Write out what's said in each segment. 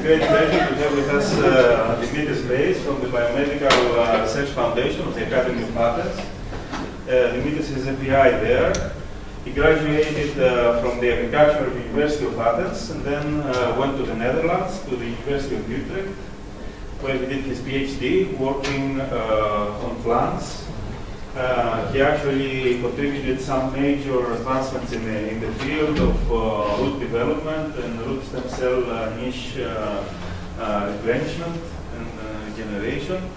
a great pleasure to have with us Dimitris BEIS from the Biomedical Research Foundation of the Academy of Athens. Dimitris is a PI there. He graduated from the Agricultural University of Athens and then went to the Netherlands, to the University of Utrecht, where he did his PhD working on plants. He actually contributed some major advancements in the field of root development and root stem cell niche replenishment and generation.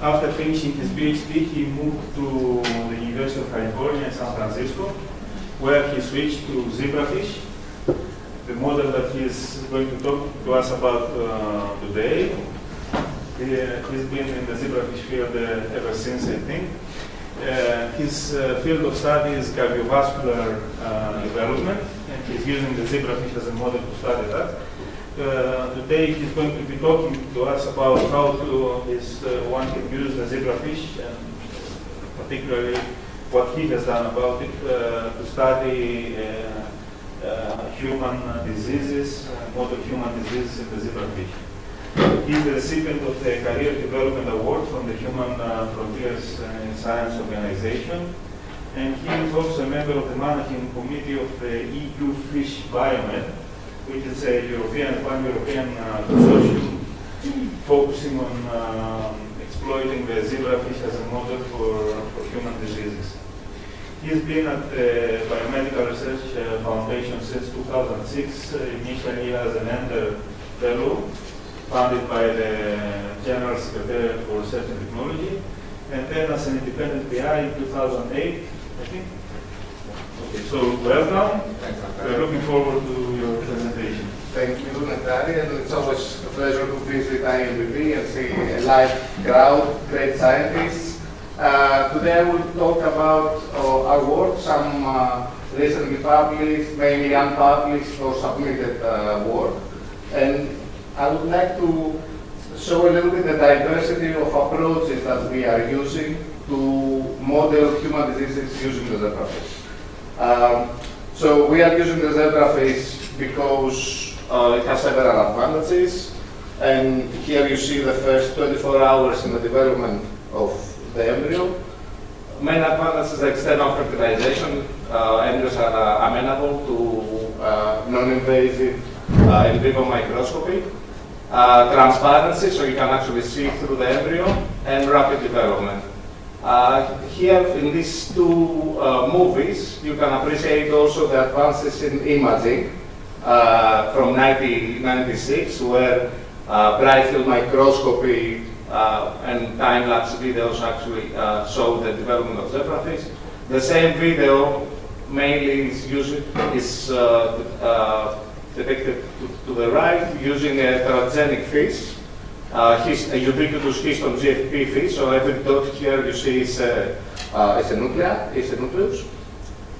After finishing his PhD, he moved to the University of California in San Francisco, where he switched to Zebrafish, the model that he is going to talk to us about today. He's been in the Zebrafish field ever since, I think. His field of study is cardiovascular development, and he's using the Zebrafish as a model to study that. Today he's going to be talking to us about how one can use the Zebrafish, and particularly what he has done about it to study human diseases, model human diseases in the Zebrafish. He's the recipient of the Career Development Award from the Human Frontiers in Science Organization, and he is also a member of the managing committee of the EU Fish Biomed, which is a European, pan-European consortium focusing on exploiting the zebrafish as a model for human diseases. He's been at the Biomedical Research Foundation since 2006, initially as an Ender Fellow, founded by the General Secretariat for Research and Technology, and then as an independent PI in 2008, I think. Okay, so welcome. We're looking forward to your presentation. Thank you, Natali, and it's always a pleasure to visit IMBB and see a live crowd, great scientists. Today I will talk about our work, some recently published, mainly unpublished or submitted work. And I would like to show a little bit the diversity of approaches that we are using to model human diseases using the zebrafish. So we are using the zebrafish because it has several advantages. And here you see the first 24 hours in the development of the embryo. Main advantage is external fertilization. Embryos are amenable to non-invasive in vivo microscopy. Transparency, so you can actually see through the embryo, and rapid development. Here in these two movies, you can appreciate also the advances in imaging from 1996, where bright field microscopy and time-lapse videos actually show the development of zebrafish. The same video mainly is depicted to the right using a transgenic fish, a ubiquitous histone GFP fish. So every dot here you see is a nucleus.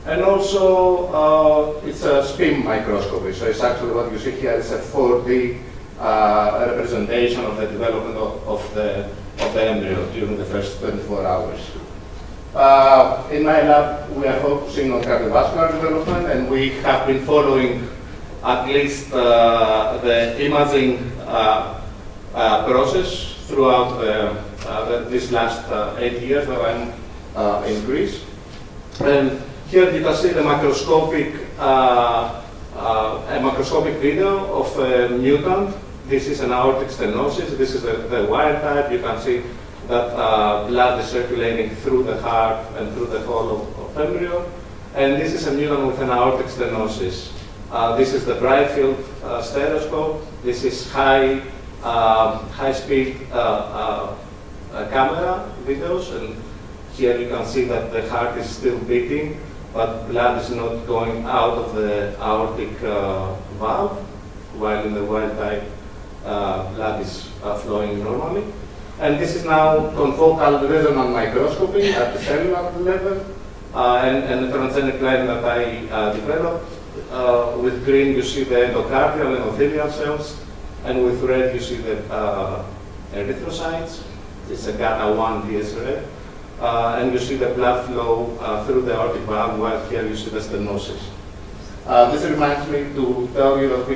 And also it's a spin microscopy. So it's actually what you see here is a 4D representation of the development of the embryo during the first 24 hours. In my lab, we are focusing on cardiovascular development, and we have been following at least the imaging process throughout this last 8 years that I'm in Greece. And here you can see the macroscopic video of a mutant. This is an aortic stenosis. This is the wild type. You can see that blood is circulating through the heart and through the whole of embryo. And this is a mutant with an aortic stenosis. This is the bright field stereoscope. This is high speed camera videos, and here you can see that the heart is still beating, but blood is not going out of the aortic valve, while in the wild type blood is flowing normally. And this is now confocal resonant microscopy at the cellular level, and the transgenic line that I developed. With green, you see the endocardial and endothelial cells, and with red, you see the erythrocytes. It's a GATA1 DSRF, and you see the blood flow through the aortic valve, while here you see the stenosis. This reminds me to tell you that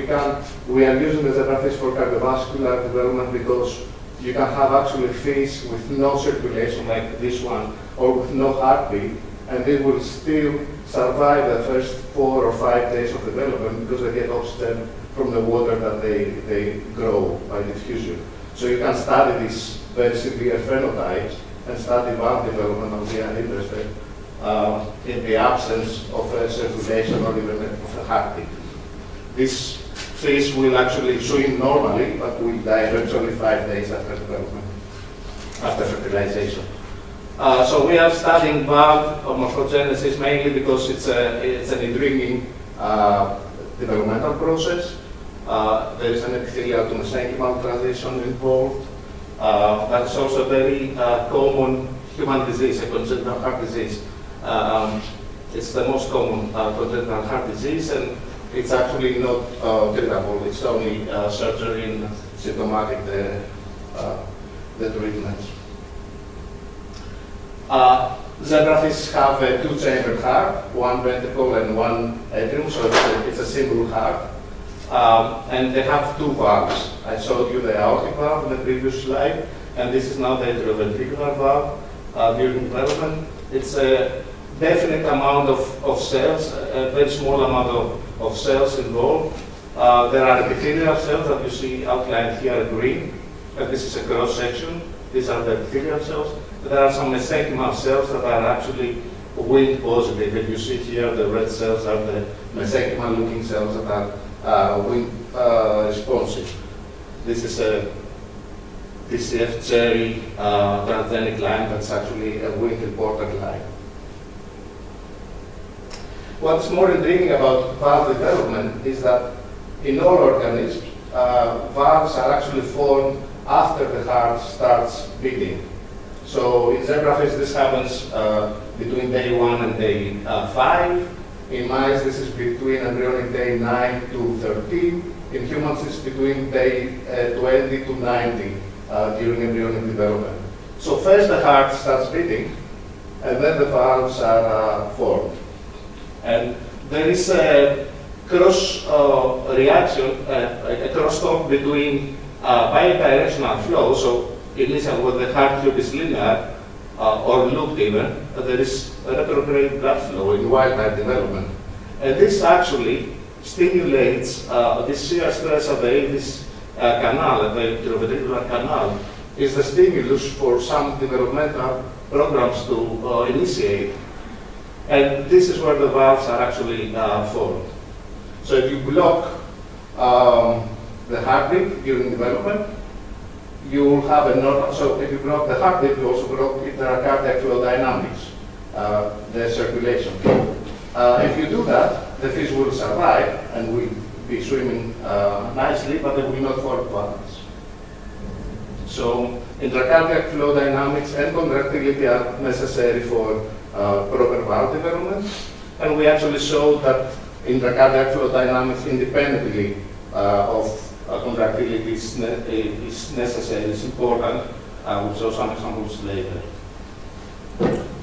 we are using the Zebrafish for cardiovascular development because you can have actually fish with no circulation like this one, or with no heartbeat, and they will still survive the first 4 or 5 days of development because they get oxygen from the water that they grow by diffusion. So you can study these very severe phenotypes and study valve development if we are interested in the absence of circulation or even of a heartbeat. These fish will actually swim normally, but will die eventually 5 days after development, after fertilization. So we are studying valve morphogenesis mainly because it's an intriguing developmental process. There is an epithelial to mesenchymal transition involved. That's also a very common human disease, a congenital heart disease. It's the most common congenital heart disease, and it's actually not treatable. It's only surgery and symptomatic, the treatments. Zebrafish have a 2-chambered heart, 1 ventricle and 1 atrium, so it's a single heart. And they have 2 valves. I showed you the aortic valve in the previous slide, and this is now the atrioventricular valve during development. It's a definite amount of cells, a very small amount of cells involved. There are epithelial cells that you see outlined here in green, and this is a cross section. These are the epithelial cells. There are some mesenchymal cells that are actually Wnt positive. If you see here, the red cells are the mesenchymal looking cells that are Wnt responsive. This is a TCF cherry transgenic line that's actually a Wnt important line. What's more intriguing about valve development is that in all organisms, valves are actually formed after the heart starts beating. So in zebrafish, this happens between day 1 and day 5. In mice, this is between embryonic day 9 to 13. In humans, it's between day 20 to 90 during embryonic development. So first the heart starts beating, and then the valves are formed. And there is a cross reaction, a crosstalk between bidirectional flow. So initially, when the heart tube is linear or looped even, there is a retrograde blood flow in wild-type development. And this actually stimulates this shear stress of the Athens canal, the atrioventricular canal, is the stimulus for some developmental programs to initiate. And this is where the valves are actually formed. So if you block the heartbeat during development, you will have a normal, so if you block the heartbeat, you also block intracardiac flow dynamics, the circulation. If you do that, the fish will survive and will be swimming nicely, but they will not form valves. So intracardiac flow dynamics and contractility are necessary for proper valve development. And we actually showed that intracardiac flow dynamics independently of contractility is necessary, it's important. We'll show some examples later.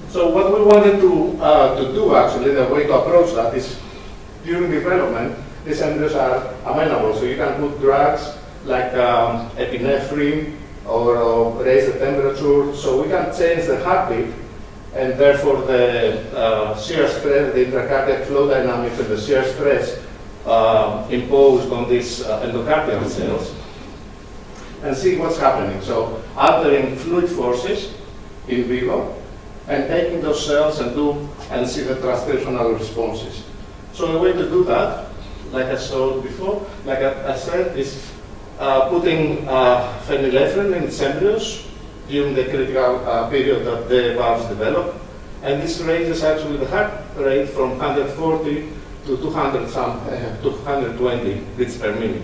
So what we wanted to do actually, the way to approach that is during development, these embryos are amenable. So you can put drugs like epinephrine or raise the temperature. So we can change the heartbeat, and therefore the shear stress, the intracardiac flow dynamics and the shear stress imposed on these endocardial cells, and see what's happening. So altering fluid forces in vivo and taking those cells and see the transcriptional responses. So the way to do that, like I showed before, like I said, is putting phenylephrine in its embryos during the critical period that the valves develop. And this raises actually the heart rate from 140 to 220 beats per minute.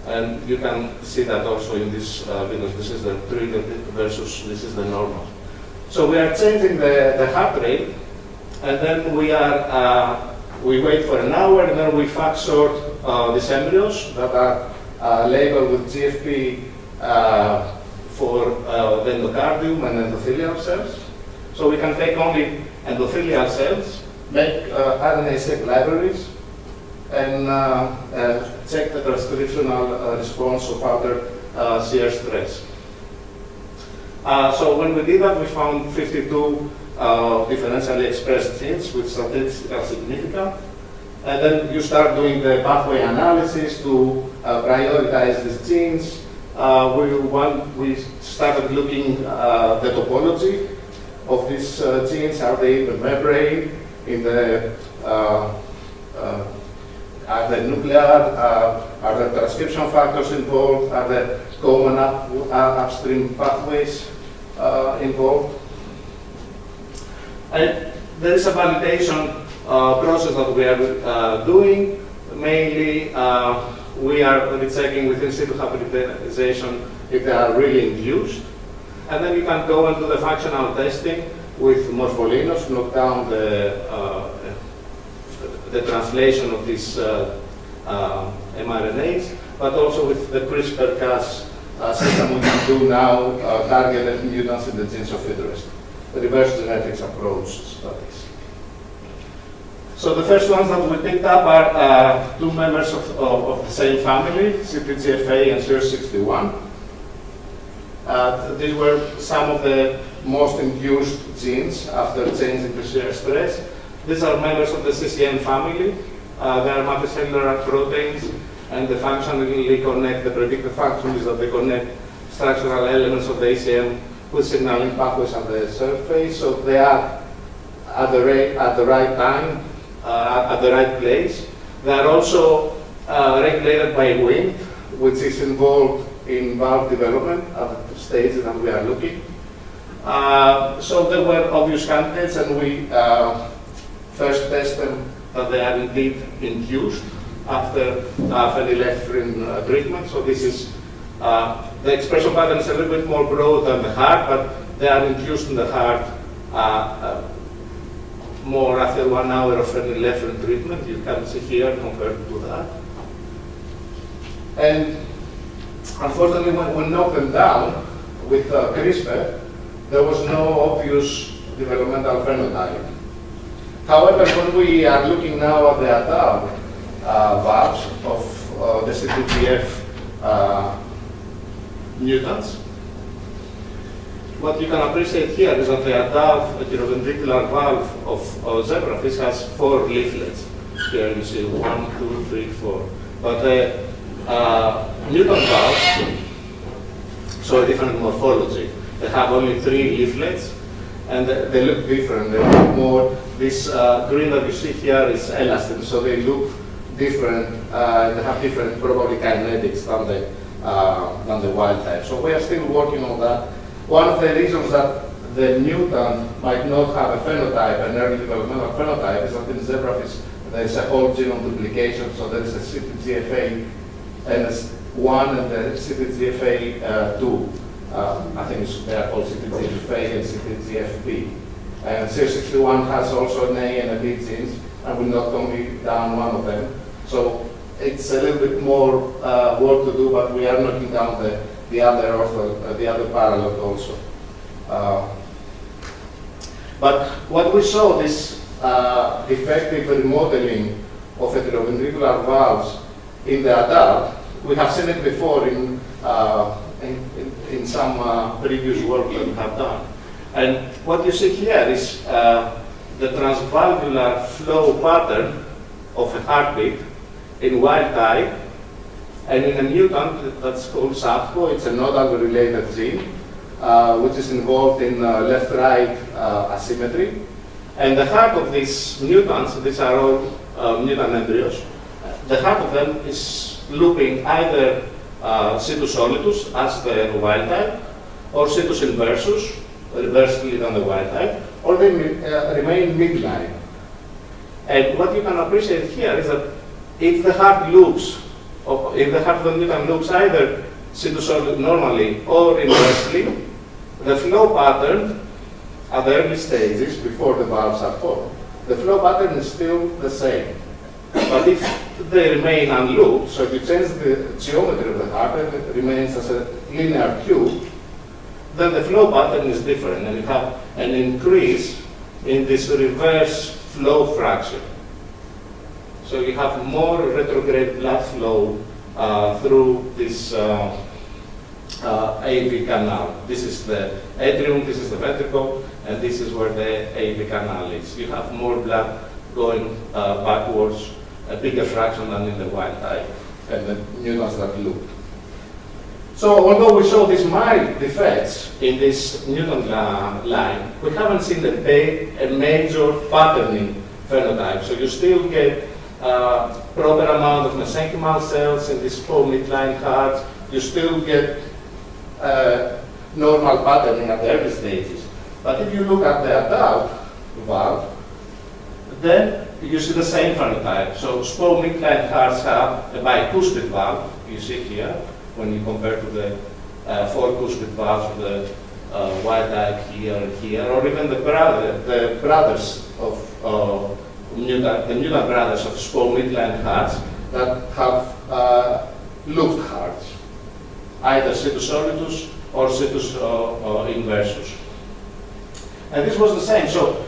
And you can see that also in this, because this is the treated versus this is the normal. So we are changing the heart rate, and then we wait for an hour, and then we fat sort these embryos that are labeled with GFP for the endocardium and endothelial cells. So we can take only endothelial cells, make RNA-seq libraries, and check the transcriptional response of other shear stress. So when we did that, we found 52 differentially expressed genes with statistical significance. And then you start doing the pathway analysis to prioritize these genes. We started looking at the topology of these genes. Are they in the membrane, in the are there nuclear, are there transcription factors involved, are there common upstream pathways involved? And there is a validation process that we are doing. Mainly, we are checking with in situ hybridization if they are really induced. And then you can go and do the functional testing with morpholinos, knock down the translation of these mRNAs, but also with the CRISPR-Cas system we can do now targeted mutants in the genes of interest. The reverse genetics approach studies. So the first ones that we picked up are two members of the same family, CTGFA and SIR61. These were some of the most induced genes after changing to shear stress. These are members of the CCM family. They are multicellular proteins, and they functionally connect. The predicted function is that they connect structural elements of the ACM with signaling pathways on the surface. So they are at the right time, at the right place. They are also regulated by wind, which is involved in valve development at the stages that we are looking. So there were obvious candidates, and we first test them that they are indeed induced after phenylephrine treatment. So this is the expression pattern is a little bit more broad than the heart, but they are induced in the heart more after 1 hour of phenylephrine treatment. You can see here compared to that. And unfortunately, when we knocked them down with CRISPR, there was no obvious developmental phenotype. However, when we are looking now at the adult valves of the CTGF mutants, what you can appreciate here is that the adult ventricular valve of Zebrafish has 4 leaflets. Here you see 1, 2, 3, 4. But the mutant valves show a different morphology. They have only 3 leaflets, and they look different. They look more, this green that you see here is elastin, so they look different. They have different probably kinetics than the wild type. So we are still working on that. One of the reasons that the mutant might not have a phenotype, an early developmental phenotype, is that in Zebrafish there is a whole genome duplication. So there is a CTGFA NS1 and the CTGFA2. I think they are called CTGFA and CTGFB. And SIR61 has also an A and a B genes, and we knocked only down one of them. So it's a little bit more work to do, but we are knocking down the other parallel also. But what we saw, this defective remodeling of atrioventricular valves in the adult, we have seen it before in some previous work that we have done. And what you see here is the transvalvular flow pattern of a heartbeat in wild type, and in a mutant that's called SAPCO. It's a nodal related gene, which is involved in left-right asymmetry. And the heart of these mutants, these are all mutant embryos, the heart of them is looping either situs solitus as the wild type, or situs inversus, reversely than the wild type, or they remain midline. And what you can appreciate here is that if the heart loops, or if the heart of the mutant loops either situs solitus normally or inversely, the flow pattern at the early stages before the valves are formed, the flow pattern is still the same. But if they remain unlooped, so if you change the geometry of the heart and it remains as a linear cube, then the flow pattern is different, and you have an increase in this reverse flow fraction. So you have more retrograde blood flow through this AV canal. This is the atrium, this is the ventricle, and this is where the AV canal is. You have more blood going backwards, a bigger fraction than in the wild type, and the mutants that loop. So although we saw these mild defects in this mutant line, we haven't seen a major patterning phenotype. So you still get proper amount of mesenchymal cells in these 4 midline hearts. You still get normal patterning at the early stages. But if you look at the adult valve, then you see the same phenotype. So small midline hearts have a bicuspid valve, you see here, when you compare to the 4 cuspid valves of the wild type here and here, or even the brothers of the mutant brothers of small midline hearts that have looped hearts, either situs solidus or situs inversus. And this was the same. So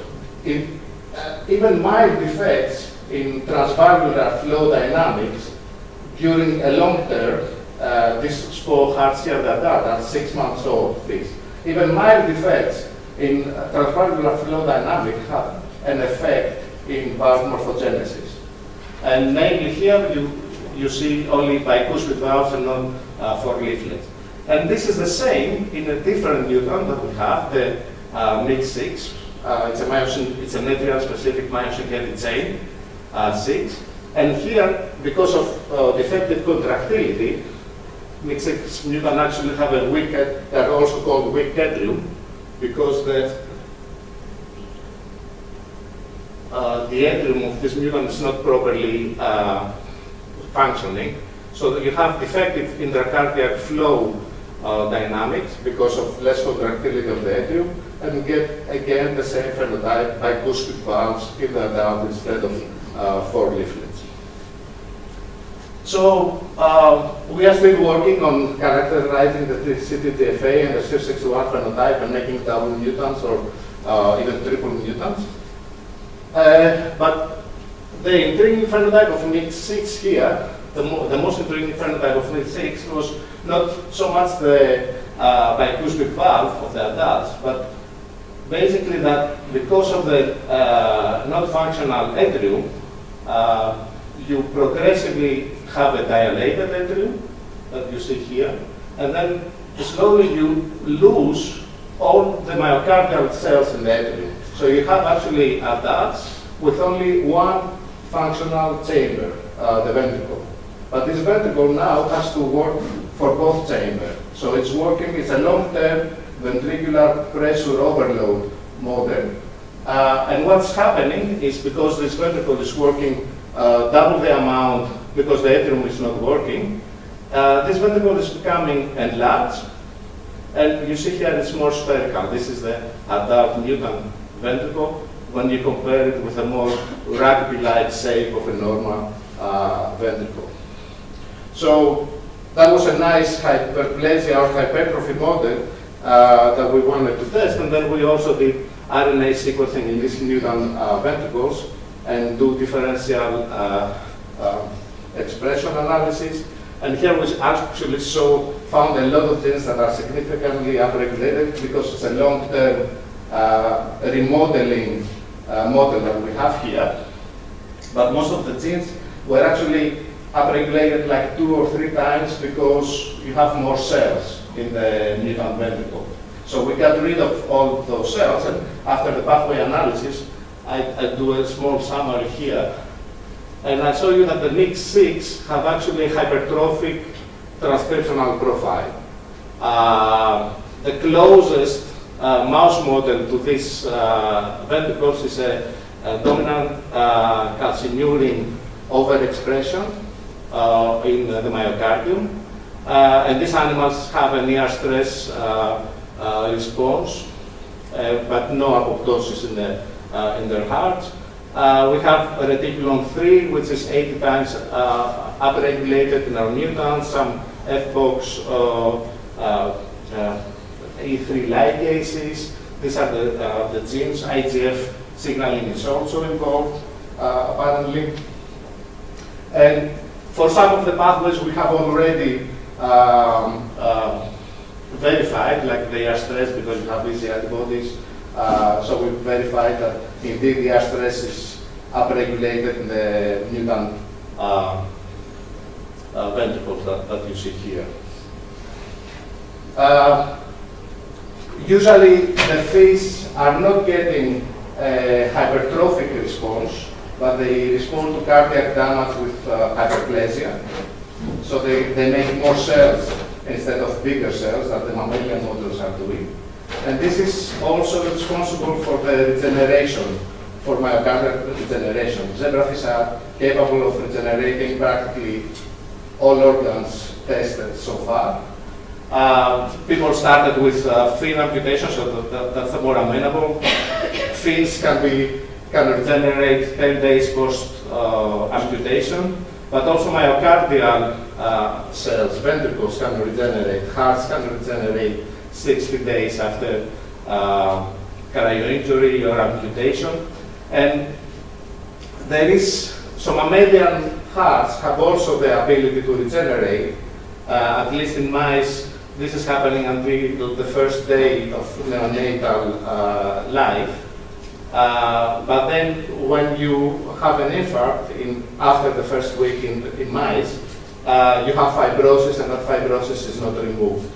even mild defects in transvalvular flow dynamics during a long term, these spore hearts here that are 6 months old fish. Even mild defects in transvalvular flow dynamics have an effect in valve morphogenesis. And namely here you see only bicuspid valves and not 4 leaflets. And this is the same in a different mutant that we have, the MYC6. It's a material-specific myosin heavy chain 6. And here, because of defective contractility, MYC6 mutant actually have a weak, they're also called weak atrium, because the atrium of this mutant is not properly functioning. So that you have defective intracardiac flow dynamics because of less contractility of the atrium, and you get again the same phenotype by bicuspid valves in the adult instead of 4 leaflets. So we are still working on characterizing the CTGFA and the CIR61 phenotype and making double mutants or even triple mutants. But the intriguing phenotype of MYC6 here, the most intriguing phenotype of MYC6 was not so much the bicuspid valve of the adults, but basically that because of the non-functional atrium, you progressively have a dilated atrium that you see here, and then slowly you lose all the myocardial cells in the atrium. So you have actually adults with only one functional chamber, the ventricle. But this ventricle now has to work for both chambers. So it's working, it's a long-term ventricular pressure overload model. And what's happening is because this ventricle is working double the amount because the atrium is not working, this ventricle is becoming enlarged. And you see here it's more spherical. This is the adult mutant ventricle when you compare it with a more rugby-like shape of a normal ventricle. So that was a nice hyperplasia or hypertrophy model that we wanted to test, and then we also did RNA sequencing in these mutant ventricles and do differential expression analysis. And here we actually found a lot of genes that are significantly upregulated because it's a long-term remodeling model that we have here. But most of the genes were actually upregulated like 2 or 3 times because you have more cells in the mutant ventricle. So we got rid of all those cells, and after the pathway analysis, I do a small summary here. And I show you that the MYC6 have actually a hypertrophic transcriptional profile. The closest mouse model to this ventricles is a dominant calcineurin overexpression in the myocardium. And these animals have a near stress response, but no apoptosis in their hearts. We have a reticulum 3, which is 80 times upregulated in our mutants, some FBOX E3 ligases. These are the genes. IGF signaling is also involved, apparently. And for some of the pathways we have already verified, like they are stressed because you have easy antibodies. So we verified that indeed the stress is upregulated in the mutant ventricles that you see here. Usually the fish are not getting a hypertrophic response, but they respond to cardiac damage with hyperplasia. So they make more cells instead of bigger cells that the mammalian models are doing. And this is also responsible for the regeneration, for myocardial regeneration. Zebrafish are capable of regenerating practically all organs tested so far. People started with fin amputation, so that's the more amenable. Fins can regenerate 10 days post amputation, but also myocardial cells, ventricles can regenerate, hearts can regenerate 60 days after cryo-injury or amputation. And there is, so mammalian hearts have also the ability to regenerate, at least in mice. This is happening until the first day of neonatal life. But then when you have an infarct after the first week in mice, you have fibrosis, and that fibrosis is not removed.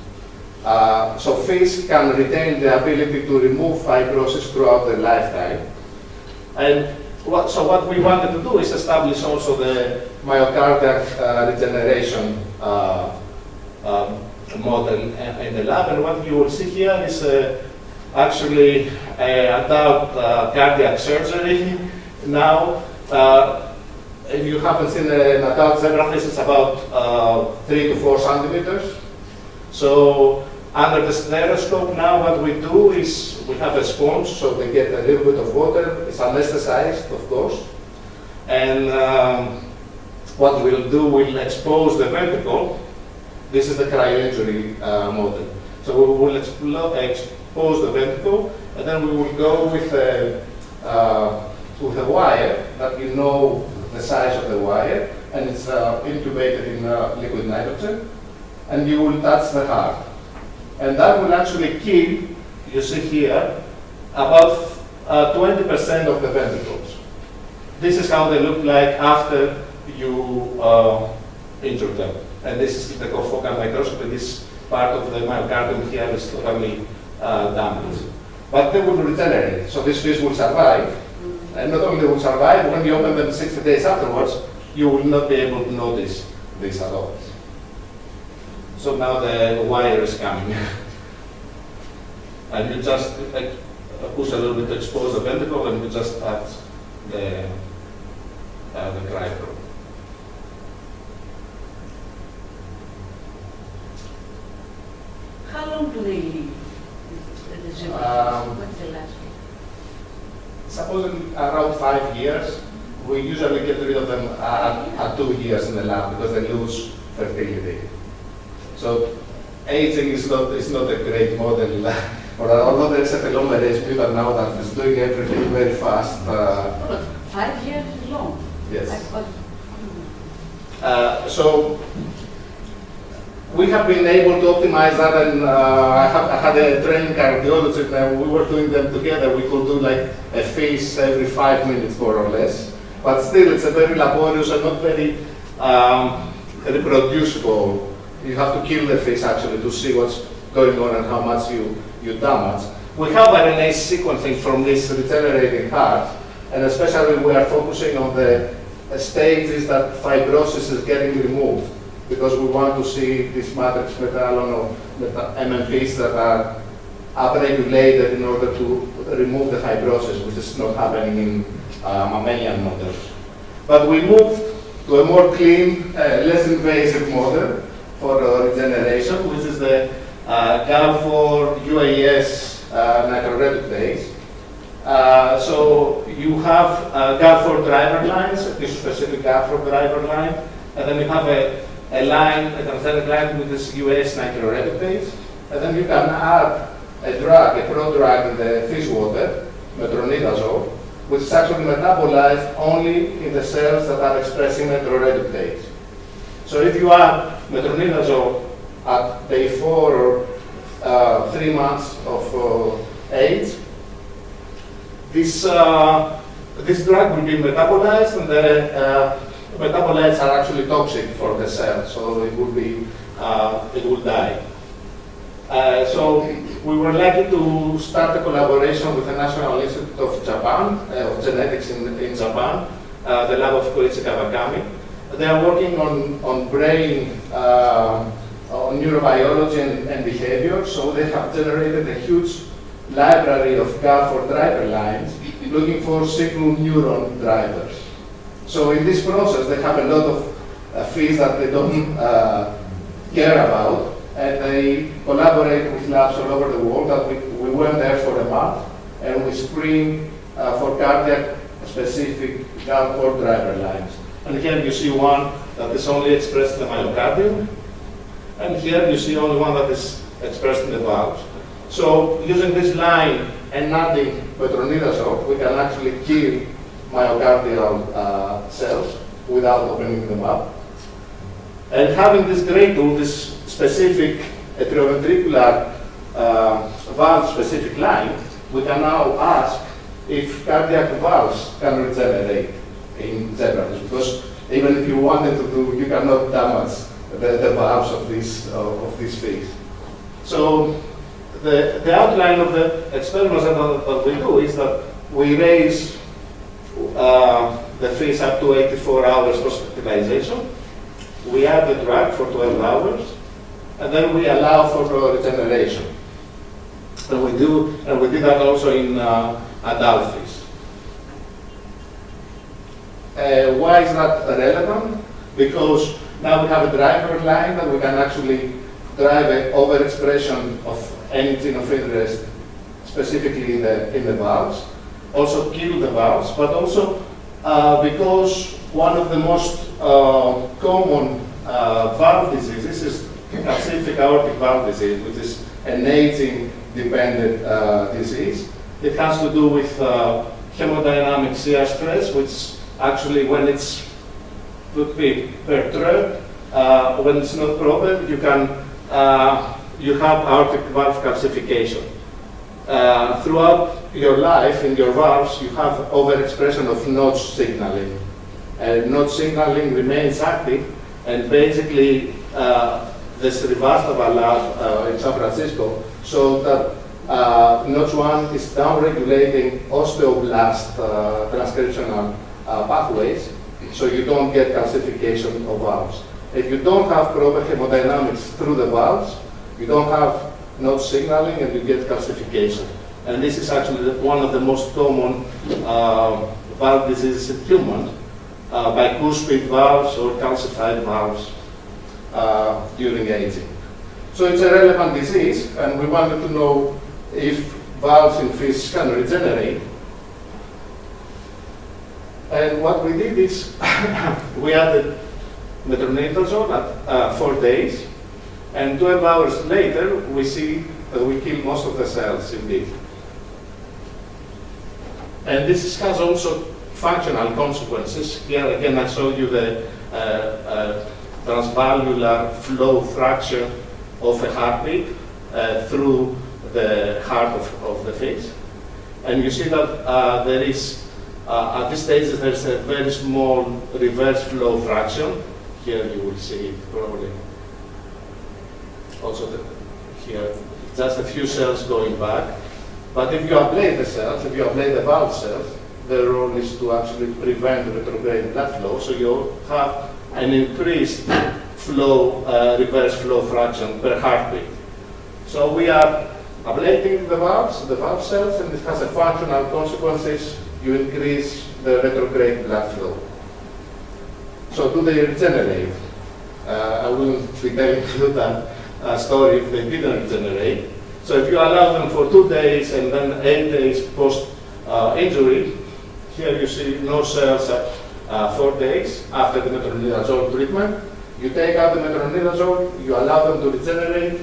So fish can retain the ability to remove fibrosis throughout their lifetime. And so what we wanted to do is establish also the myocardial regeneration model in the lab. And what you will see here is actually adult cardiac surgery. Now, if you haven't seen an adult zebrafish, it's about 3 to 4 centimeters. So under the stereoscope now what we do is we have a sponge, so they get a little bit of water. It's anesthetized, of course. And what we'll do, we'll expose the ventricle. This is the cryo-injury model. So we will expose the ventricle, and then we will go with a wire that you know the size of the wire, and it's incubated in liquid nitrogen, and you will touch the heart. And that will actually kill, you see here, about 20% of the ventricles. This is how they look like after you injure them. And this is the confocal microscopy. This part of the myocardium here is totally damaged. But they will regenerate, so this fish will survive. And not only will survive, when you open them 60 days afterwards, you will not be able to notice this at all. So now the wire is coming. And you just push a little bit to expose the ventricle, and you just touch the cryo. How long do they live? What's the last one? Supposing around 5 years, we usually get rid of them at 2 years in the lab because they lose fertility. So aging is not a great model. Although there is a telomerase mutant now that is doing everything very fast. 5 years is long. Yes. So we have been able to optimize that, and I had a training cardiologist, and we were doing them together. We could do like a fish every 5 minutes, more or less. But still, it's a very laborious and not very reproducible. You have to kill the fish actually to see what's going on and how much you damage. We have RNA sequencing from this regenerating heart, and especially we are focusing on the stages that fibrosis is getting removed, because we want to see these matrix metalon or MMPs that are upregulated in order to remove the fibrosis, which is not happening in mammalian models. But we moved to a more clean, less invasive model for regeneration, which is the GAL4 UAS nitroreductase. So you have GAL4 driver lines, a tissue-specific GAL4 driver line, and then you have a line, a transgenic line with this US nitroreductase, and then you can add a drug, a prodrug in the fish water, metronidazole, which is actually metabolized only in the cells that are expressing metroreductase. So if you add metronidazole at day 4 or 3 months of age, this drug will be metabolized, and the metabolites are actually toxic for the cell, so it will die. So we were lucky to start a collaboration with the National Institute of Japan, of Genetics in Japan, the lab of Koichi Kawakami. They are working on brain, on neurobiology and behavior, so they have generated a huge library of GAR4 driver lines looking for single neuron drivers. So in this process, they have a lot of fields that they don't care about, and they collaborate with labs all over the world. That we went there for a month, and we screened for cardiac-specific GAR4 driver lines. And here you see one that is only expressed in the myocardium, and here you see only one that is expressed in the valves. So using this line and adding metronidazole, we can actually kill myocardial cells without opening them up. And having this great tool, this specific atrioventricular valve-specific line, we can now ask if cardiac valves can regenerate in Zebrafish, because even if you wanted to do, you cannot damage the valves of these fish. So the outline of the experiments that we do is that we raise the fish up to 84 hours post-fertilization. We add the drug for 12 hours, and then we allow for regeneration. And we did that also in adult fish. Why is that relevant? Because now we have a driver line that we can actually drive an overexpression of any gene of interest, specifically in the valves, also kill the valves, but also because one of the most common valve diseases is calcific aortic valve disease, which is an aging-dependent disease. It has to do with hemodynamic shear stress, which actually, when it's would be perturbed, when it's not proper, you have aortic valve calcification. Throughout your life, in your valves, you have overexpression of notch signaling. And notch signaling remains active, and basically, the Srivastava lab in San Francisco showed that notch1 is downregulating osteoblast transcriptional pathways, so you don't get calcification of valves. If you don't have proper hemodynamics through the valves, you don't have notch signaling, and you get calcification. And this is actually one of the most common valve diseases in humans, bicuspid valves or calcified valves during aging. So it's a relevant disease, and we wanted to know if valves in fish can regenerate. And what we did is we added metronidazole at 4 days, and 12 hours later we see that we kill most of the cells indeed. And this has also functional consequences. Here again I showed you the transvalvular flow fraction of a heartbeat through the heart of the fish. And you see that there is, at this stage, there's a very small reverse flow fraction. Here you will see it probably. Also here, just a few cells going back. But if you ablate the cells, if you ablate the valve cells, their role is to actually prevent retrograde blood flow, so you have an increased flow, reverse flow fraction per heartbeat. So we are ablating the valve cells, and it has a functional consequences. You increase the retrograde blood flow. So do they regenerate? I will be telling you that story if they didn't regenerate. So if you allow them for 2 days and then 8 days post-injury, here you see no cells at 4 days after the metronidazole treatment. You take out the metronidazole, you allow them to regenerate,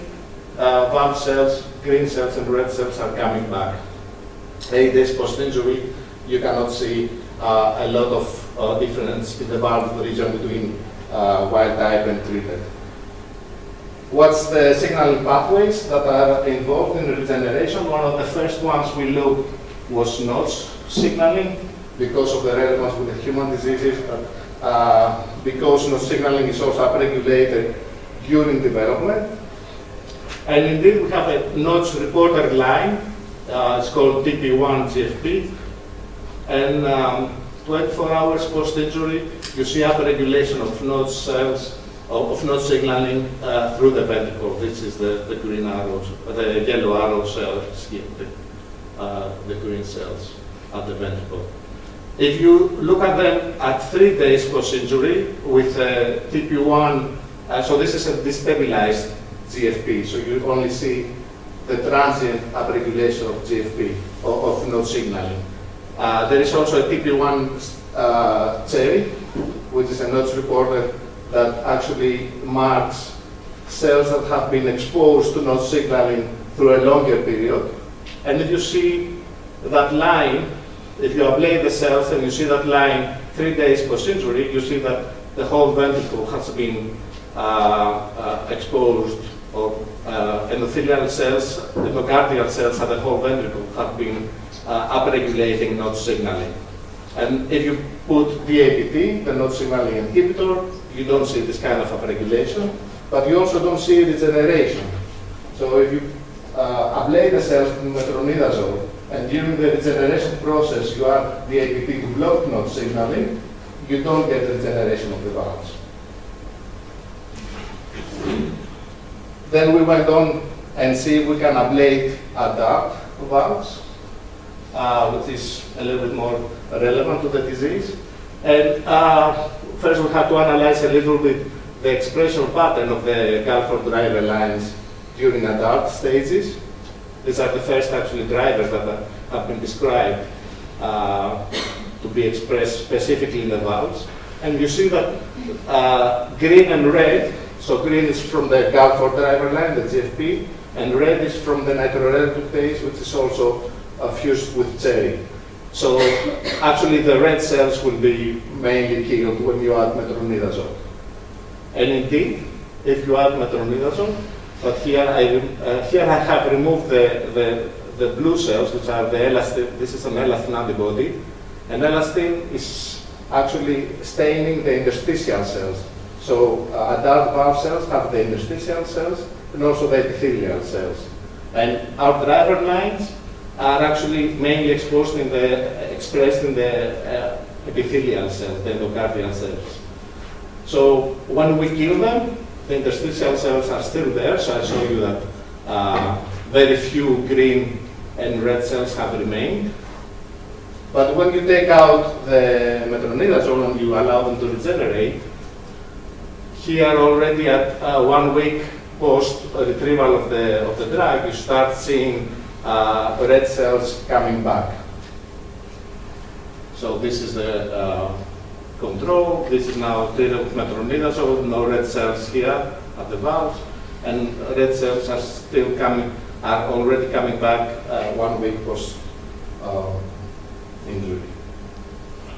valve cells, green cells and red cells are coming back. 8 days post-injury, you cannot see a lot of difference in the valve region between wild type and treated. What's the signaling pathways that are involved in regeneration? One of the first ones we looked was notch signaling because of the relevance with the human diseases, but because notch signaling is also upregulated during development. And indeed, we have a notch reporter line. It's called TP1 GFP. And 24 hours post-injury, you see upregulation of notch cells, of notch signaling through the ventricle. This is the green arrows, the yellow arrow cells here, the green cells at the ventricle. If you look at them at 3 days post-injury with TP1, so this is a destabilized GFP, so you only see the transient upregulation of GFP, of notch signaling. There is also a TP1 cherry, which is a notch reporter that actually marks cells that have been exposed to notch signaling through a longer period. And if you see that line, if you ablate the cells and you see that line 3 days post-injury, you see that the whole ventricle has been exposed, or endothelial cells, endocardial cells at the whole ventricle have been upregulating notch signaling. And if you put DAPT, the notch signaling inhibitor, you don't see this kind of upregulation, but you also don't see regeneration. So if you ablate the cells with metronidazole, and during the regeneration process you add DAPT to block notch signaling, you don't get regeneration of the valves. Then we went on and see if we can ablate adapt valves, which is a little bit more relevant to the disease. And first we had to analyze a little bit the expression pattern of the Galford driver lines during adult stages. These are the first actually drivers that have been described to be expressed specifically in the valves. And you see that green and red, so green is from the Galford driver line, the GFP, and red is from the nitroreductase, which is also fused with cherry. So actually the red cells will be mainly killed when you add metronidazole. And indeed, if you add metronidazole, but here I have removed the blue cells, which are the elastin. This is an elastin antibody. And elastin is actually staining the interstitial cells. So adult valve cells have the interstitial cells and also the epithelial cells. And our driver lines are actually mainly expressed in the epithelial cells, the endocardial cells. So when we kill them, the interstitial cells are still there, so I show you that very few green and red cells have remained. But when you take out the metronidazole and you allow them to regenerate, here already at 1 week post retrieval of the drug, you start seeing red cells coming back. So this is the control. This is now treated with metronidazole, no red cells here at the valves, and red cells are still coming, are already coming back 1 week post injury.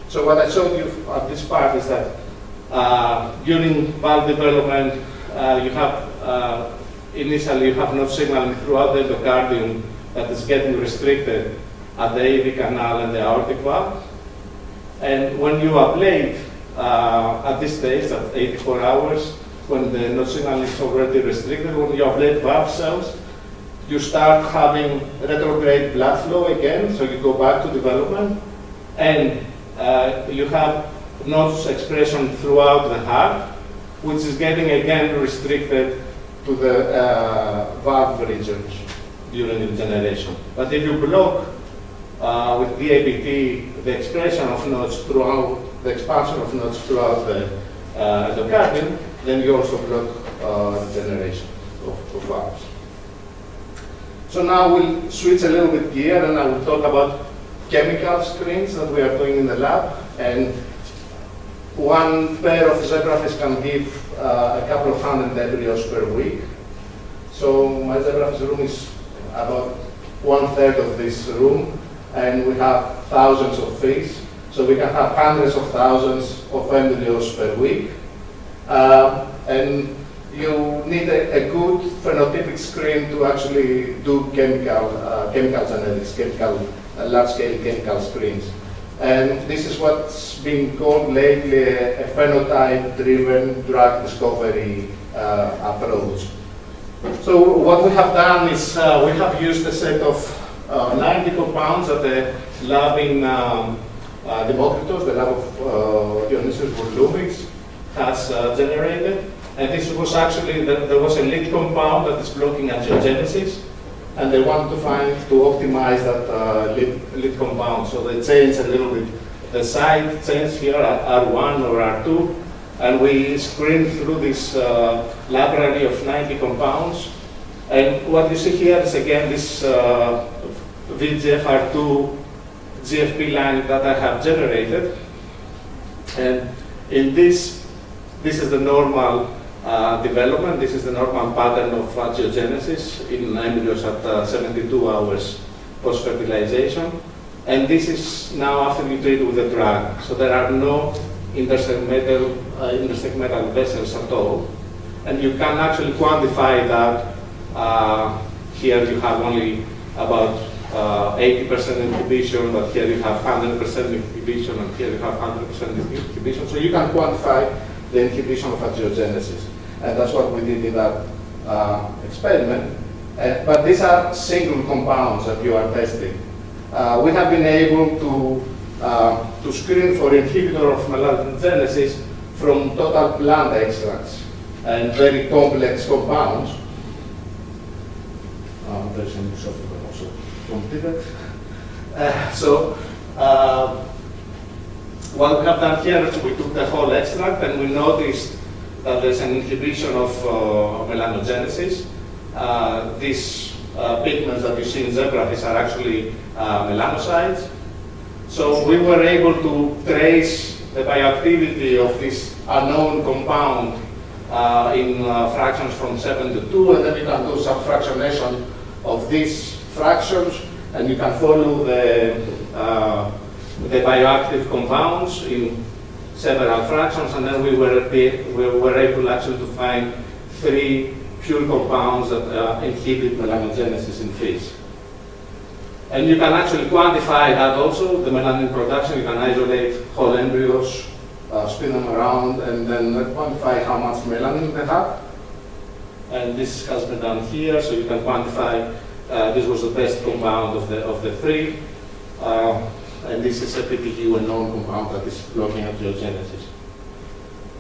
So what I showed you at this part is that during valve development, you have initially you have notch signaling throughout the endocardium that is getting restricted at the AV canal and the aortic valve. And when you ablate at this stage, at 84 hours, when the notch signaling is already restricted, when you ablate valve cells, you start having retrograde blood flow again, so you go back to development, and you have notch expression throughout the heart, which is getting again restricted to the valve regions during regeneration. But if you block with DAPT the expression of notch throughout, the expansion of notch throughout the endocardium, then you also block regeneration of valves. So now we'll switch a little bit gear and I will talk about chemical screens that we are doing in the lab. And one pair of zebrafish can give a couple of 100 embryos per week. So my zebrafish room is about 1/3 of this room, and we have thousands of fish. So we can have hundreds of thousands of embryos per week. And you need a good phenotypic screen to actually do chemical genetics, large-scale chemical screens. And this is what's been called lately a phenotype-driven drug discovery approach. So what we have done is we have used a set of 90 compounds that the lab in Democritos, the lab of Dionysius Bourloumis, has generated. And this was actually, there was a lead compound that is blocking angiogenesis, and they wanted to optimize that lead compound. So they changed a little bit the site changed here at R1 or R2, and we screened through this library of 90 compounds. And what you see here is again this VGFR2 GFP line that I have generated. And in this is the normal development. This is the normal pattern of angiogenesis in embryos at 72 hours post-fertilization. And this is now after you treat with the drug. So there are no intersegmental vessels at all. And you can actually quantify that. Here you have only about 80% inhibition, but here you have 100% inhibition, and here you have 100% inhibition. So you can quantify the inhibition of angiogenesis. And that's what we did in that experiment. But these are single compounds that you are testing. We have been able to screen for inhibitor of melanogenesis from total plant extracts and very complex compounds. There's a new software also completed. What we have done here is we took the whole extract and we noticed that there's an inhibition of melanogenesis. These pigments that you see in zebrafish are actually melanocytes. So we were able to trace the bioactivity of this unknown compound in fractions from 7 to 2, and then you can do subfractionation of these fractions, and you can follow the bioactive compounds in several fractions, and then we were able actually to find 3 pure compounds that inhibit melanogenesis in fish. And you can actually quantify that also, the melanin production. You can isolate whole embryos, spin them around, and then quantify how much melanin they have. And this has been done here, so you can quantify, this was the best compound of the 3. And this is a PPU, a known compound that is blocking angiogenesis.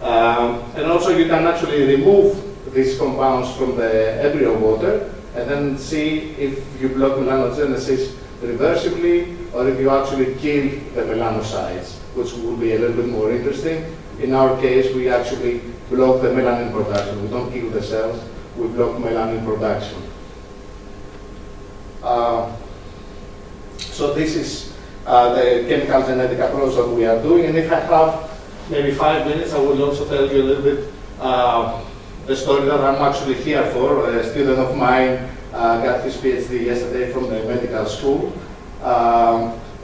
And also you can actually remove these compounds from the embryo water and then see if you block melanogenesis reversibly or if you actually kill the melanocytes, which will be a little bit more interesting. In our case, we actually block the melanin production. We don't kill the cells, we block melanin production. So this is the chemical genetic approach that we are doing. And if I have maybe 5 minutes, I will also tell you a little bit the story that I'm actually here for. A student of mine got his PhD yesterday from the medical school.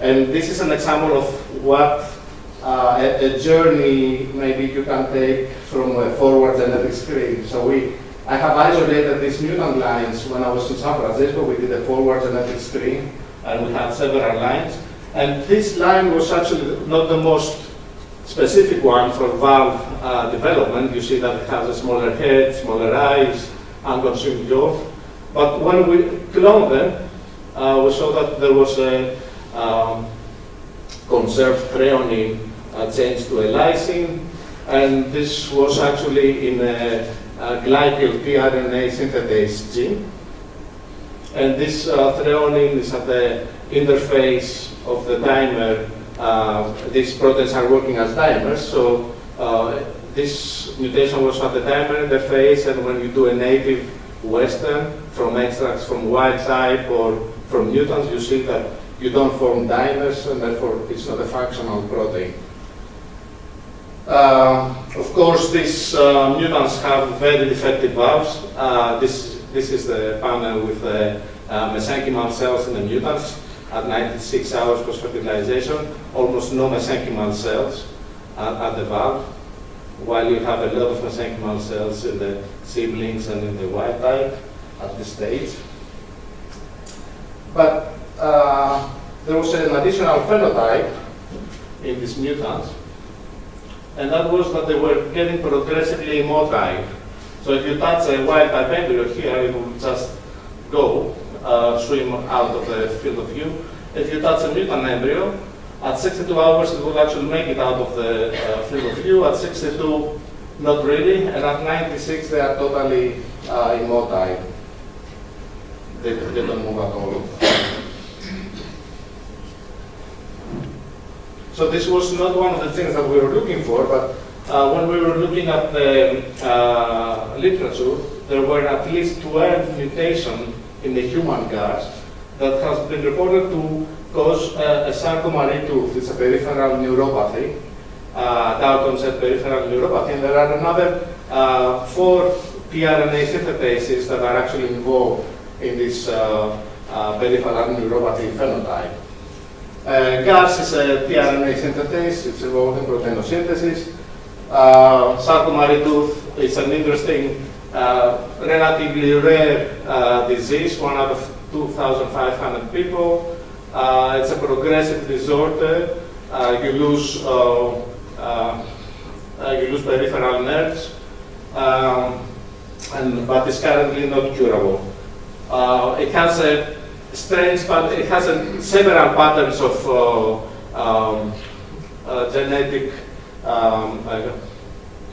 And this is an example of what a journey maybe you can take from a forward genetic screen. So I have isolated these mutant lines when I was in San Francisco. We did a forward genetic screen, and we had several lines. And this line was actually not the most specific one for valve development. You see that it has a smaller head, smaller eyes, unconsumed jaw. But when we cloned them, we saw that there was a conserved threonine changed to a lysine, and this was actually in a glycyl tRNA synthetase gene. And this threonine is at the interface of the dimer. These proteins are working as dimers, so this mutation was at the dimer interface, and when you do a native Western from extracts from wild type or from mutants, you see that you don't form dimers, and therefore it's not a functional protein. Of course, these mutants have very defective valves. This is the panel with the mesenchymal cells in the mutants. at 96 hours post-fertilization, almost no mesenchymal cells at the valve, while you have a lot of mesenchymal cells in the siblings and in the wild type at this stage. But there was an additional phenotype in these mutants, and that was that they were getting progressively immotile. So if you touch a wild type embryo here, it will just go, swim out of the field of view. If you touch a mutant embryo, at 62 hours it will actually make it out of the field of view. At 62, not really, and at 96 they are totally immotile. They don't move at all. So this was not one of the things that we were looking for, but when we were looking at the literature, there were at least 12 mutations in the human GARS that has been reported to cause a sarcomere tooth. It's a peripheral neuropathy, Dalton-said peripheral neuropathy, and there are another 4 tRNA synthetases that are actually involved in this peripheral neuropathy phenotype. GARS is a tRNA synthetase, it's involved in proteinosynthesis. Sarcomere tooth is an interesting, relatively rare disease, 1 out of 2,500 people. It's a progressive disorder. You lose peripheral nerves, but it's currently not curable. It has a strange, but it has several patterns of genetic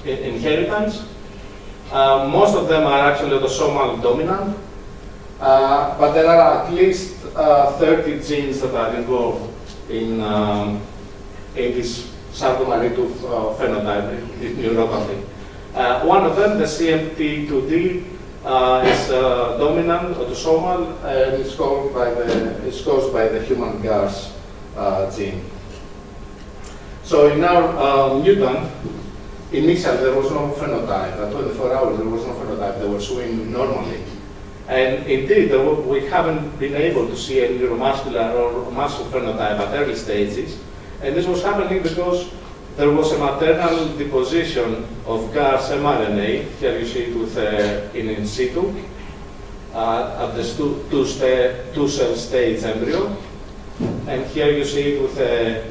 inheritance. Most of them are actually autosomal dominant, but there are at least 30 genes that are involved in this sarcomere tooth phenotype, this neuropathy. One of them, the CMT2D, is dominant, autosomal, and it's caused by the human GARS gene. So in our mutant, initially there was no phenotype. At 24 hours there was no phenotype. They were swimming normally. And indeed, we haven't been able to see a neuromuscular or muscle phenotype at early stages. And this was happening because there was a maternal deposition of GARS mRNA. Here you see it with in situ at the two-cell stage embryo. And here you see it with a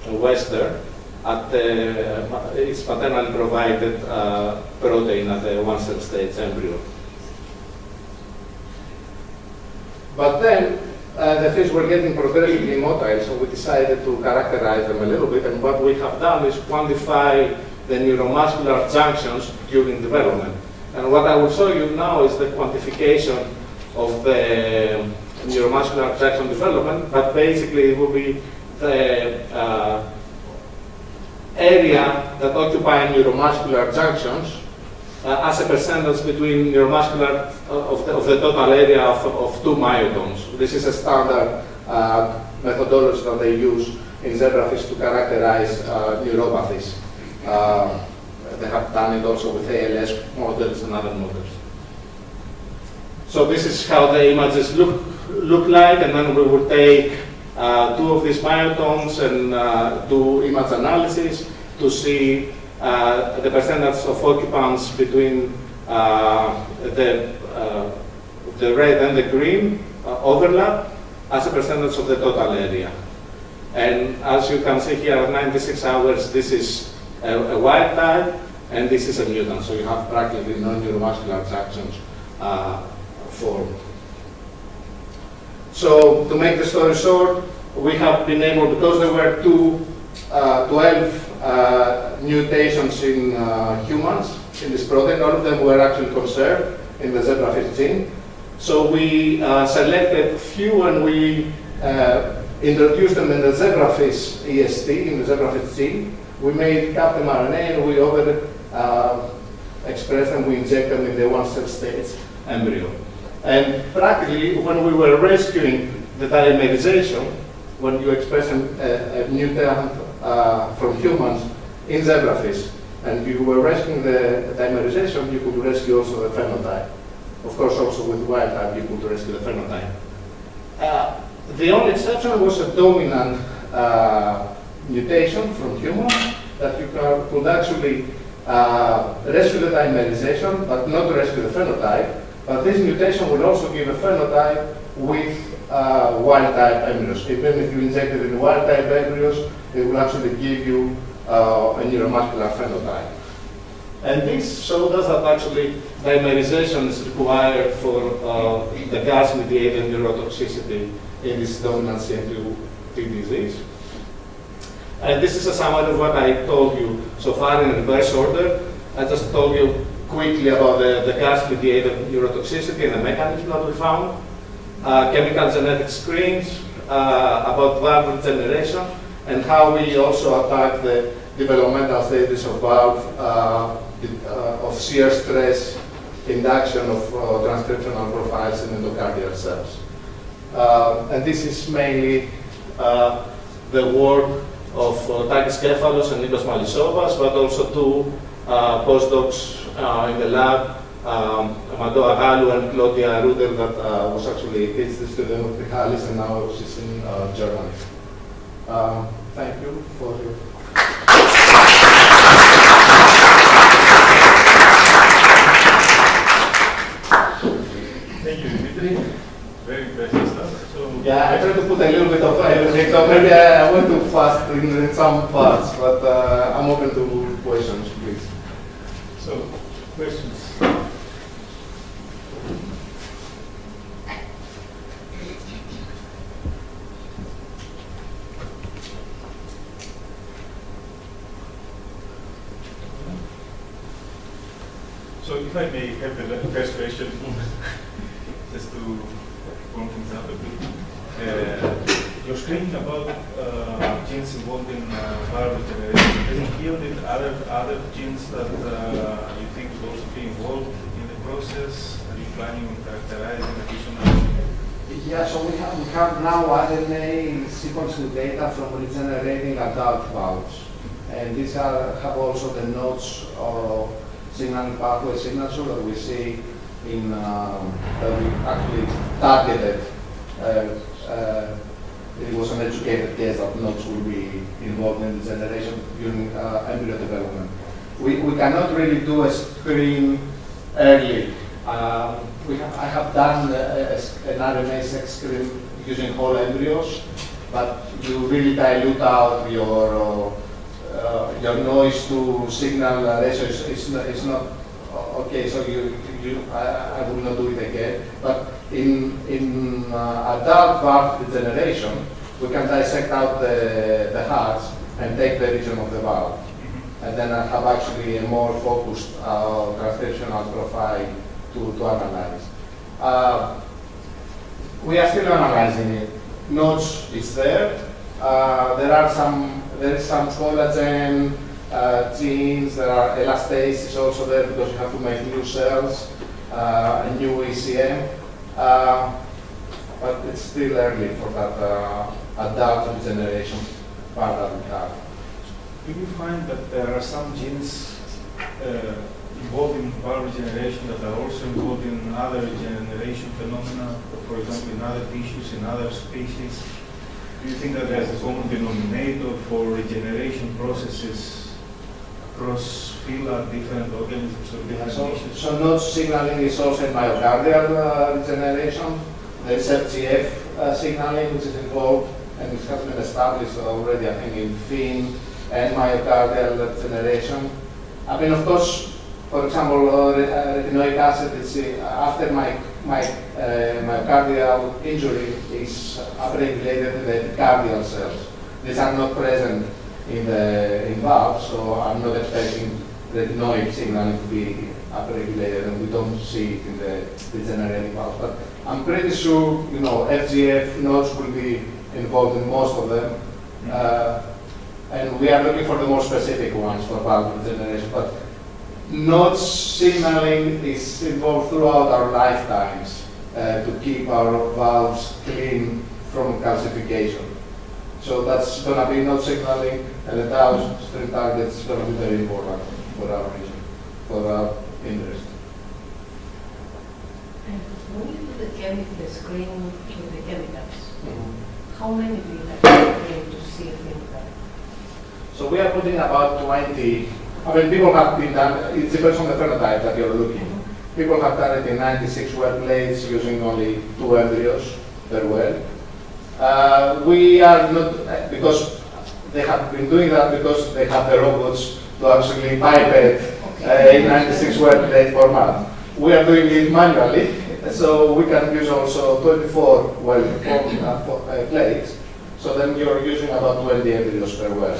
Wester at its maternally provided protein at the one-cell stage embryo. But then the fish were getting progressively immotile, so we decided to characterize them a little bit. And what we have done is quantify the neuromuscular junctions during development. And what I will show you now is the quantification of the neuromuscular junction development, but basically it will be the area that occupy neuromuscular junctions as a percentage between neuromuscular of the total area of 2 myotomes. This is a standard methodology that they use in zebrafish to characterize neuropathies. They have done it also with ALS models and other models. So this is how the images look like, and then we will take 2 of these myotomes and do image analysis to see the percentage of occupants between the red and the green overlap as a percentage of the total area. And as you can see here at 96 hours, this is a wild type, and this is a mutant. So you have practically no neuromuscular junctions formed. So to make the story short, we have been able, because there were 12 mutations in humans in this protein, all of them were actually conserved in the zebrafish gene. So we selected few and we introduced them in the zebrafish EST, in the zebrafish gene. We made captain RNA and we expressed them, we inject them in the one-cell stage embryo. And practically, when we were rescuing the dimerization, when you express a mutant from humans in zebrafish, and you were rescuing the dimerization, you could rescue also the phenotype. Of course, also with wild type, you could rescue the phenotype. The only exception was a dominant mutation from human that you could actually rescue the dimerization, but not rescue the phenotype. But this mutation will also give a phenotype with wild-type embryos. Even if you injected in wild-type embryos, it will actually give you a neuromuscular phenotype. And this showed us that actually dimerization is required for the gas-mediated neurotoxicity in this dominant CM2T disease. And this is a summary of what I told you so far in reverse order. I just told you quickly about the gas-mediated neurotoxicity and the mechanism that we found, chemical genetic screens, about valve regeneration, and how we also attack the developmental stages of valve, of shear stress, induction of transcriptional profiles in endocardial cells. And this is mainly the work of Takis Kefalos and Nikos Malisovas, but also two postdocs in the lab, Amado Agalu and Claudia Rudel, that was actually PhD student of Michalis, and now she's in Germany. Thank you for your. Thank you, Dimitri. Very impressive stuff. So Yeah, I tried to put a little bit of everything, so maybe I went too fast in some parts, but I'm open to questions, please. So, questions? So if I may have the first question, just to warm things up a bit. You're screening about genes involved in viral regeneration. Does it yield other genes that you think would also be involved in the process? Are you planning on characterizing additional? Yeah, so we have now RNA sequencing data from regenerating adult valves. And these have also the nodes of signaling pathway signature that we see in that we actually targeted. It was an educated guess that nodes will be involved in regeneration during embryo development. We cannot really do a screen early. I have done an RNA-seq screen using whole embryos, but you really dilute out your noise to signal ratio is not okay. So I will not do it again. But in adult valve regeneration, we can dissect out the hearts and take the region of the valve, and then I have actually a more focused transcriptional profile to analyze. We are still analyzing it. Nodes is there. There is some collagen genes. There are elastases also there because you have to make new cells, a new ECM. But it's still early for that adult regeneration part that we have. Do you find that there are some genes involved in viral regeneration that are also involved in other regeneration phenomena, for example, in other tissues, in other species? Do you think that there's a common denominator for regeneration processes across phyla, different organisms or different tissues? So node signaling is also in myocardial regeneration. There is FGF signaling which is involved, and it has been established already, I think, in fin and myocardial regeneration. I mean, of course, for example, retinoic acid is after my myocardial injury is upregulated in the epicardial cells. These are not present in valves, so I'm not expecting retinoic signaling to be upregulated, and we don't see it in the degenerating valves. But I'm pretty sure, FGF nodes will be involved in most of them, and we are looking for the more specific ones for valve regeneration. But node signaling is involved throughout our lifetimes to keep our valves clean from calcification. So that's going to be node signaling, and the downstream target is going to be very important for our reason, for our interest. When you do the screen with the chemicals, how many do you have to screen to see a phenotype? So we are putting about 20. I mean, people have been done, it depends on the phenotype that you're looking. People have done it in 96 well plates using only 2 embryos per well. We are not, because they have been doing that because they have the robots to actually pipette in 96 well plate format. We are doing it manually, so we can use also 24 well plates. So then you're using about 20 embryos per well.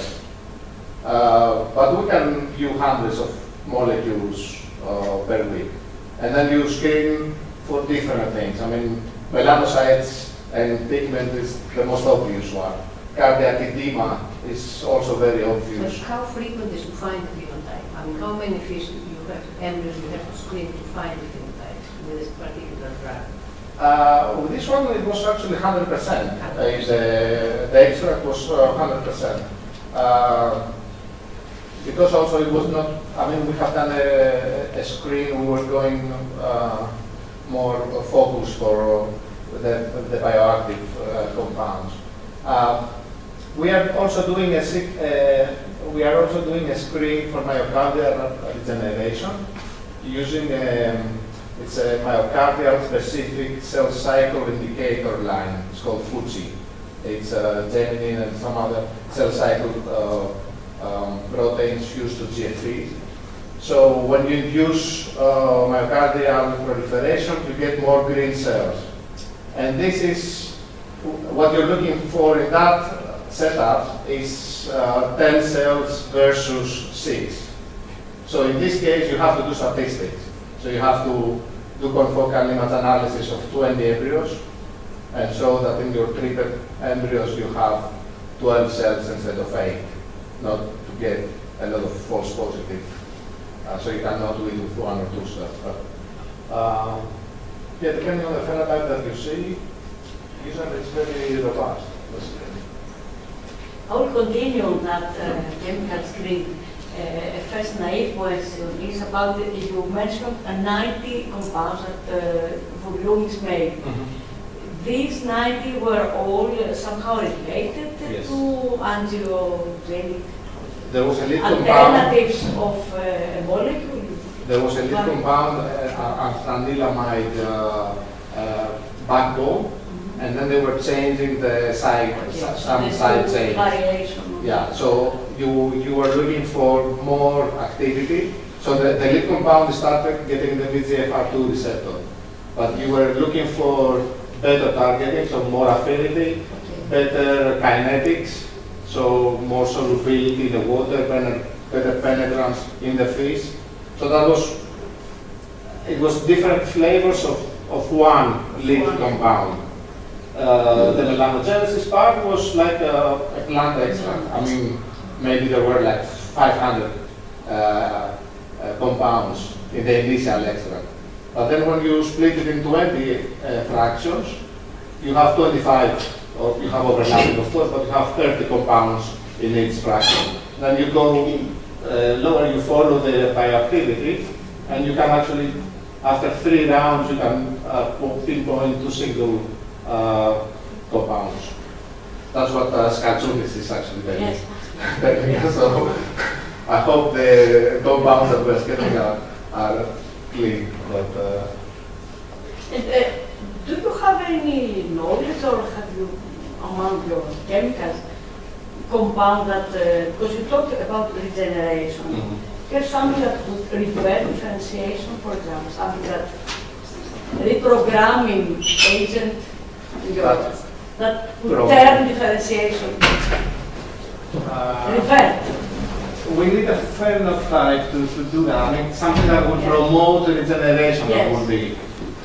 But we can view hundreds of molecules per week. And then you screen for different things. I mean, melanocytes and pigment is the most obvious one. Cardiac edema is also very obvious. But how frequent is to find the phenotype? I mean, how many fish you have, embryos you have to screen to find the phenotype with this particular drug? With this one, it was actually 100%. The extract was 100%. Because also it was not, I mean, we have done a screen, we were going more focused for the bioactive compounds. We are also doing a screen for myocardial regeneration using it's a myocardial specific cell cycle indicator line. It's called FUCI. It's genin and some other cell cycle proteins used to GFE. So when you induce myocardial proliferation, you get more green cells. And this is what you're looking for in that setup is 10 cells versus 6. So in this case, you have to do statistics. So you have to do confocal image analysis of 20 embryos and show that in your treated embryos you have 12 cells instead of 8, not to get a lot of false positive. So you cannot do it with 1 or 2 cells. But yeah, depending on the phenotype that you see, usually it's very robust. I will continue on that chemical screen. A first naive question is about, you mentioned 90 compounds that volume is made. These 90 were all somehow related to angiogenic There was a lead compound. alternatives of a molecule? There was a lead compound, anthrandilamide backbone, and then they were changing the side, some side chains. Variation. Yeah, so you were looking for more activity. So the lead compound started getting the VEGFR2 receptor, but you were looking for better targeting, so more affinity, better kinetics, so more solubility in the water, better penetrance in the fish. So that was, it was different flavors of one lead compound. The melanogenesis part was like a plant extract. I mean, maybe there were like 500 compounds in the initial extract. But then when you split it in 20 fractions, you have 25, or you have overlapping of course, but you have 30 compounds in each fraction. Then you go lower, you follow the bioactivity, and you can actually, after 3 rounds, you can pinpoint 2 single compounds. That's what Skatsunis is actually telling us. Yes. So I hope the compounds that we're getting are clean. But, do you have any knowledge, or have you, among your chemicals, compound that, because you talked about regeneration, you have something that would refer differentiation, for example, something that reprogramming agent that would turn differentiation revert? We need a phenotype to do that. I mean, something that would promote regeneration. That would be.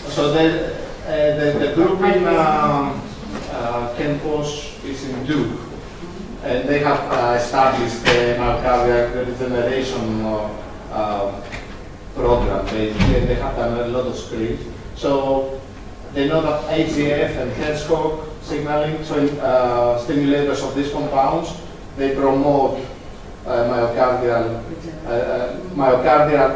So the group in Ken Posh is in Duke, and they have established the myocardial regeneration program. They have done a lot of screens. So they know that AGF and Hedgehog signaling, so stimulators of these compounds, they promote myocardial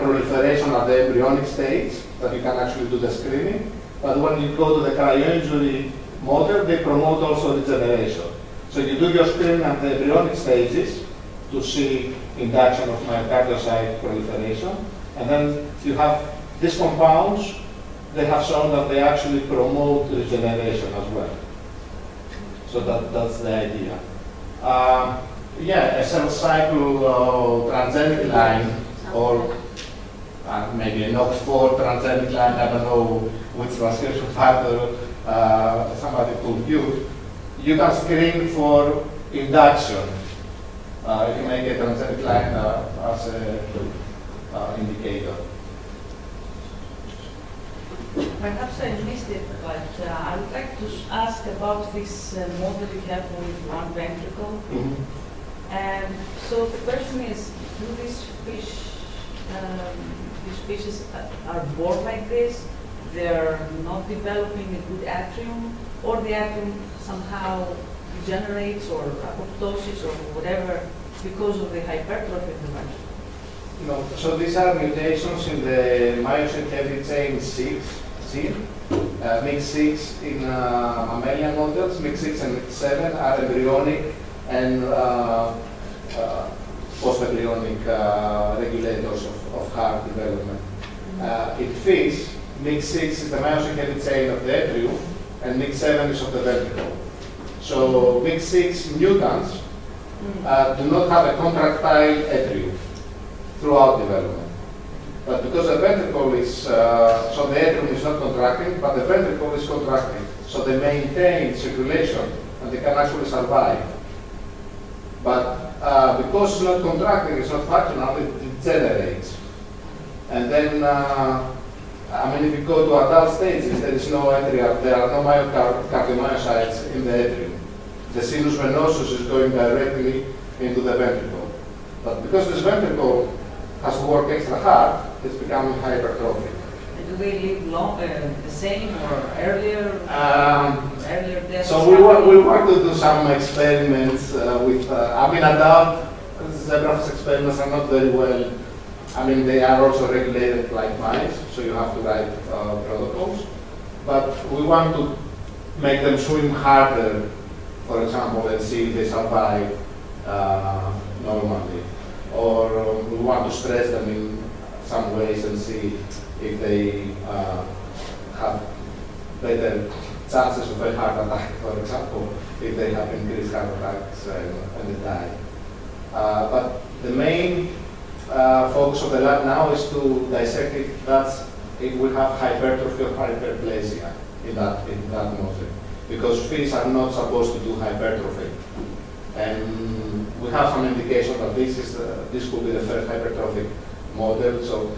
proliferation at the embryonic stage, that you can actually do the screening. But when you go to the cryoinjury model, they promote also regeneration. So you do your screening at the embryonic stages to see induction of myocardiocite proliferation, and then you have these compounds. They have shown that they actually promote regeneration as well. So that's the idea. Yeah, a cell cycle transgenic line, or maybe an OX4 transgenic line, I don't know which transcription factor somebody could use. You can screen for induction. If you make a transgenic line as an indicator. Perhaps I missed it, but I would like to ask about this model you have with one ventricle. And so the question is, do these fishes are born like this? They're not developing a good atrium, or the atrium somehow degenerates or apoptosis or whatever because of the hypertrophy of the ventricle? No, so these are mutations in the myosin heavy chain 6 gene. MYC6 in mammalian models, MYC6 and MYC7 are embryonic and post-embryonic regulators of heart development. In fish, MYC6 is the myosin heavy chain of the atrium, and MYC7 is of the ventricle. So MYC6 mutants do not have a contractile atrium throughout development. But because the ventricle is, so the atrium is not contracting, but the ventricle is contracting. So they maintain circulation and they can actually survive. But because it's not contracting, it's not functional, it degenerates. And then, I mean, if you go to adult stages, there is no atrium, there are no cardiomyocytes in the atrium. The sinus venosus is going directly into the ventricle. But because this ventricle has to work extra hard, it's becoming hypertrophic. And do they live long, the same or earlier? Earlier death? So we want to do some experiments with, I mean, adult zebrafish experiments are not very well, I mean, they are also regulated like mice, so you have to write protocols. But we want to make them swim harder, for example, and see if they survive normally. Or we want to stress them in some ways and see if they have better chances of a heart attack, for example, if they have increased heart attacks and they die. But the main focus of the lab now is to dissect if we have hypertrophy or hyperplasia in that model, because fish are not supposed to do hypertrophy. And we have some indication that this could be the first hypertrophic model. So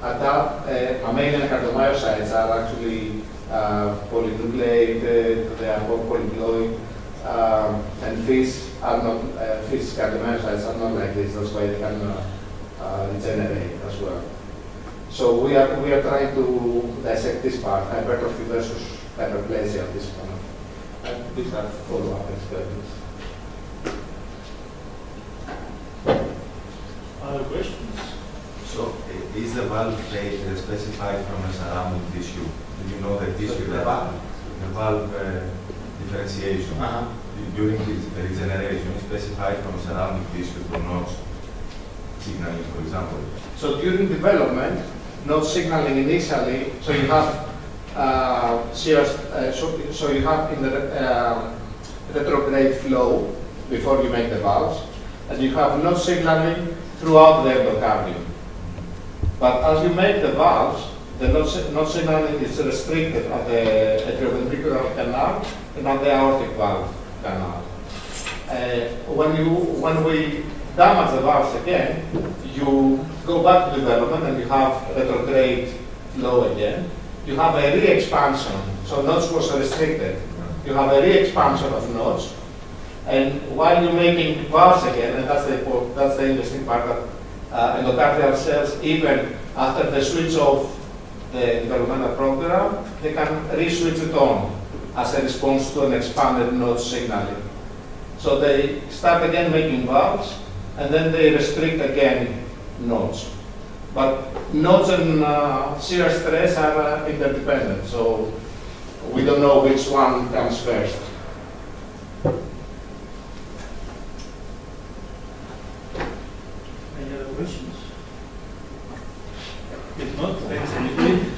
adult mammalian cardiomyocytes are actually polynucleated, they are polyploid, and fish cardiomyocytes are not like this. That's why they can regenerate as well. So we are trying to dissect this part, hypertrophy versus hyperplasia at this point. And these are follow-up experiments. Other questions? So, is the valve plate specified from a surrounding tissue? Do you know the tissue, the valve differentiation during the regeneration is specified from surrounding tissue for notch signaling, for example? So during development, notch signaling initially, so you have so you have in the retrograde flow before you make the valves, and you have notch signaling throughout the endocardium. But as you make the valves, the notch signaling is restricted at the atrioventricular canal and at the aortic valve canal. When we damage the valves again, you go back to development and you have retrograde flow again. You have a re-expansion, so notch was restricted. You have a re-expansion of notch, and while you're making valves again, and that's the interesting part, that endocardial cells, even after they switch off the developmental program, they can re-switch it on as a response to an expanded notch signaling. So they start again making valves, and then they restrict again notch. But nodes and shear stress are interdependent, so we don't know which one comes first. Any other questions? If not, thanks, Dimitri.